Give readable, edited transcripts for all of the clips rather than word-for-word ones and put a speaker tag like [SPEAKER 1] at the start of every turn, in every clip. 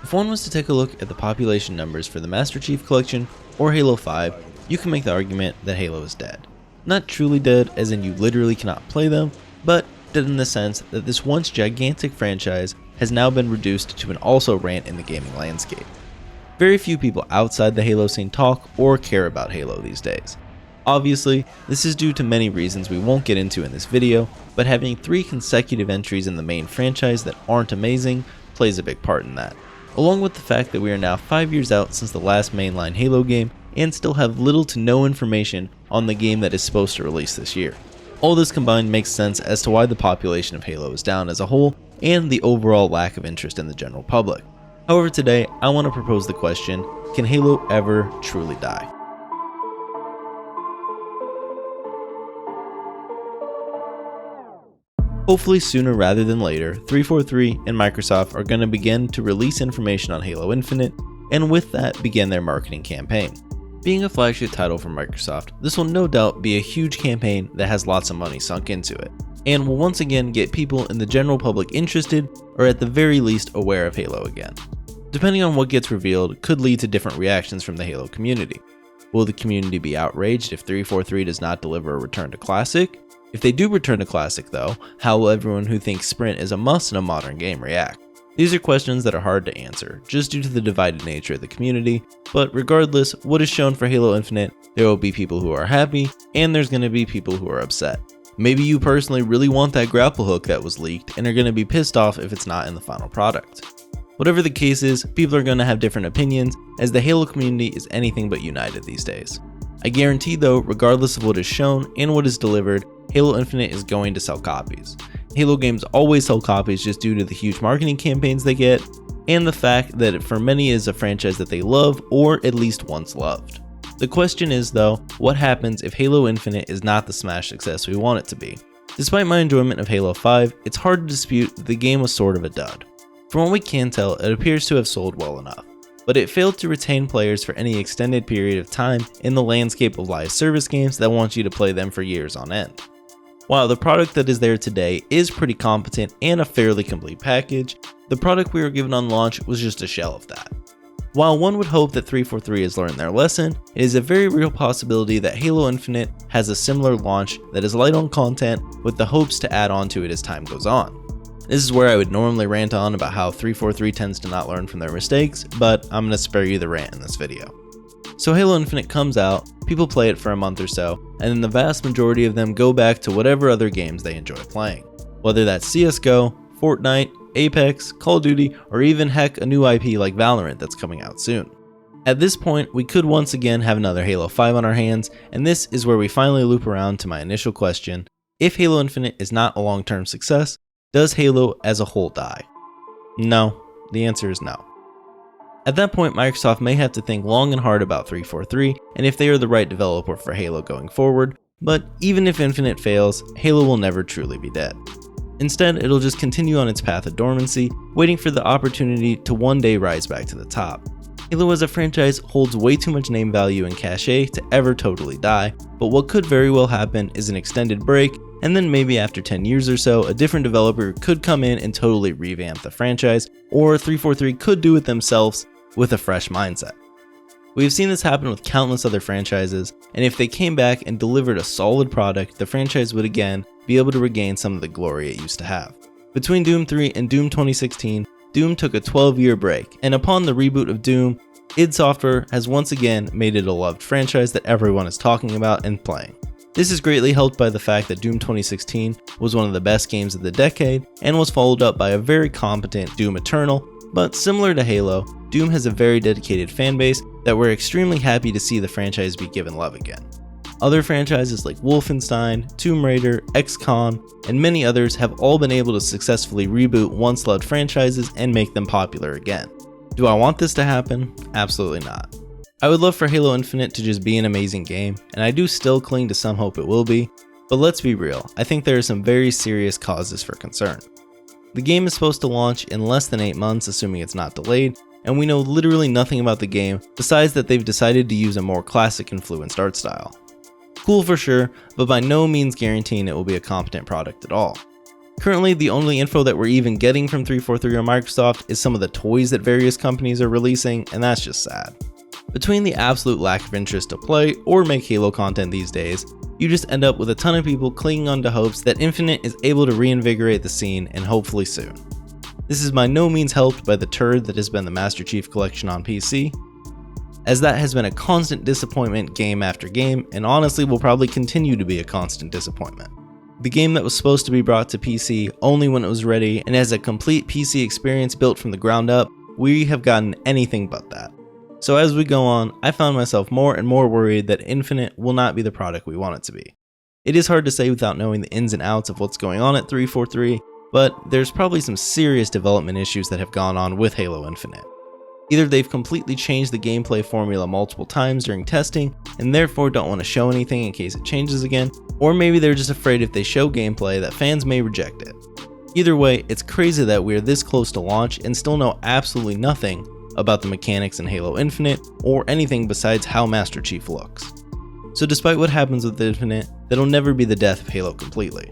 [SPEAKER 1] If one was to take a look at the population numbers for the Master Chief Collection or Halo 5, you can make the argument that Halo is dead. Not truly dead as in you literally cannot play them, but dead in the sense that this once gigantic franchise has now been reduced to an also-ran in the gaming landscape. Very few people outside the Halo scene talk or care about Halo these days. Obviously, this is due to many reasons we won't get into in this video, but having 3 consecutive entries in the main franchise that aren't amazing plays a big part in that, along with the fact that we are now 5 years out since the last mainline Halo game and still have little to no information on the game that is supposed to release this year. All this combined makes sense as to why the population of Halo is down as a whole and the overall lack of interest in the general public. However, today I want to propose the question, can Halo ever truly die? Hopefully sooner rather than later, 343 and Microsoft are going to begin to release information on Halo Infinite, and with that begin their marketing campaign. Being a flagship title for Microsoft, this will no doubt be a huge campaign that has lots of money sunk into it, and will once again get people in the general public interested, or at the very least aware of Halo again. Depending on what gets revealed, could lead to different reactions from the Halo community. Will the community be outraged if 343 does not deliver a return to Classic? If they do return to Classic though, how will everyone who thinks Sprint is a must in a modern game react? These are questions that are hard to answer, just due to the divided nature of the community, but regardless, what is shown for Halo Infinite, there will be people who are happy, and there's going to be people who are upset. Maybe you personally really want that grapple hook that was leaked, and are going to be pissed off if it's not in the final product. Whatever the case is, people are going to have different opinions, as the Halo community is anything but united these days. I guarantee though, regardless of what is shown and what is delivered, Halo Infinite is going to sell copies. Halo games always sell copies just due to the huge marketing campaigns they get, and the fact that it for many is a franchise that they love or at least once loved. The question is though, what happens if Halo Infinite is not the smash success we want it to be? Despite my enjoyment of Halo 5, it's hard to dispute that the game was sort of a dud. From what we can tell, it appears to have sold well enough, but it failed to retain players for any extended period of time in the landscape of live service games that want you to play them for years on end. While the product that is there today is pretty competent and a fairly complete package, the product we were given on launch was just a shell of that. While one would hope that 343 has learned their lesson, it is a very real possibility that Halo Infinite has a similar launch that is light on content with the hopes to add on to it as time goes on. This is where I would normally rant on about how 343 tends to not learn from their mistakes, but I'm going to spare you the rant in this video. So Halo Infinite comes out, people play it for a month or so, and then the vast majority of them go back to whatever other games they enjoy playing. Whether that's CSGO, Fortnite, Apex, Call of Duty, or even heck a new IP like Valorant that's coming out soon. At this point, we could once again have another Halo 5 on our hands, and this is where we finally loop around to my initial question: if Halo Infinite is not a long-term success, does Halo as a whole die? No, the answer is no. At that point, Microsoft may have to think long and hard about 343 and if they are the right developer for Halo going forward, but even if Infinite fails, Halo will never truly be dead. Instead, it'll just continue on its path of dormancy, waiting for the opportunity to one day rise back to the top. Halo as a franchise holds way too much name value and cachet to ever totally die, but what could very well happen is an extended break, and then maybe after 10 years or so, a different developer could come in and totally revamp the franchise, or 343 could do it themselves with a fresh mindset. We've seen this happen with countless other franchises, and if they came back and delivered a solid product, the franchise would again be able to regain some of the glory it used to have. Between Doom 3 and Doom 2016, Doom took a 12-year break, and upon the reboot of Doom, id Software has once again made it a loved franchise that everyone is talking about and playing. This is greatly helped by the fact that Doom 2016 was one of the best games of the decade and was followed up by a very competent Doom Eternal, but similar to Halo, Doom has a very dedicated fanbase that we're extremely happy to see the franchise be given love again. Other franchises like Wolfenstein, Tomb Raider, XCOM, and many others have all been able to successfully reboot once loved franchises and make them popular again. Do I want this to happen? Absolutely not. I would love for Halo Infinite to just be an amazing game, and I do still cling to some hope it will be, but let's be real, I think there are some very serious causes for concern. The game is supposed to launch in less than 8 months, assuming it's not delayed, and we know literally nothing about the game besides that they've decided to use a more classic influenced art style. Cool for sure, but by no means guaranteeing it will be a competent product at all. Currently, the only info that we're even getting from 343 or Microsoft is some of the toys that various companies are releasing, and that's just sad. Between the absolute lack of interest to play or make Halo content these days, you just end up with a ton of people clinging on to hopes that Infinite is able to reinvigorate the scene, and hopefully soon. This is by no means helped by the turd that has been the Master Chief Collection on PC, as that has been a constant disappointment game after game, and honestly will probably continue to be a constant disappointment. The game that was supposed to be brought to PC only when it was ready and has a complete PC experience built from the ground up, we have gotten anything but that. So as we go on, I found myself more and more worried that Infinite will not be the product we want it to be. It is hard to say without knowing the ins and outs of what's going on at 343, but there's probably some serious development issues that have gone on with Halo Infinite. Either they've completely changed the gameplay formula multiple times during testing and therefore don't want to show anything in case it changes again, or maybe they're just afraid if they show gameplay that fans may reject it. Either way, it's crazy that we're this close to launch and still know absolutely nothing about the mechanics in Halo Infinite or anything besides how Master Chief looks. So despite what happens with Infinite, that'll never be the death of Halo completely.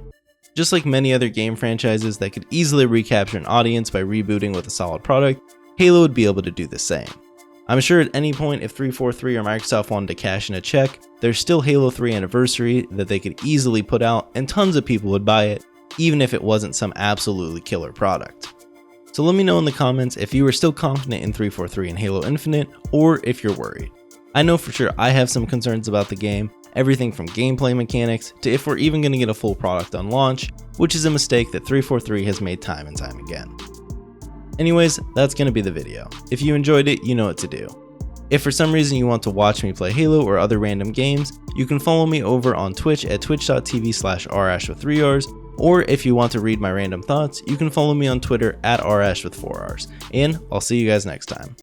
[SPEAKER 1] Just like many other game franchises that could easily recapture an audience by rebooting with a solid product, Halo would be able to do the same. I'm sure at any point if 343 or Microsoft wanted to cash in a check, there's still Halo 3 Anniversary that they could easily put out and tons of people would buy it, even if it wasn't some absolutely killer product. So let me know in the comments if you are still confident in 343 and Halo Infinite, or if you're worried. I know for sure I have some concerns about the game, everything from gameplay mechanics to if we're even going to get a full product on launch, which is a mistake that 343 has made time and time again. Anyways, that's going to be the video. If you enjoyed it, you know what to do. If for some reason you want to watch me play Halo or other random games, you can follow me over on Twitch at twitch.tv/Arrrash with 3 Rs, or if you want to read my random thoughts, you can follow me on Twitter at Arrrash with 4 Rs, and I'll see you guys next time.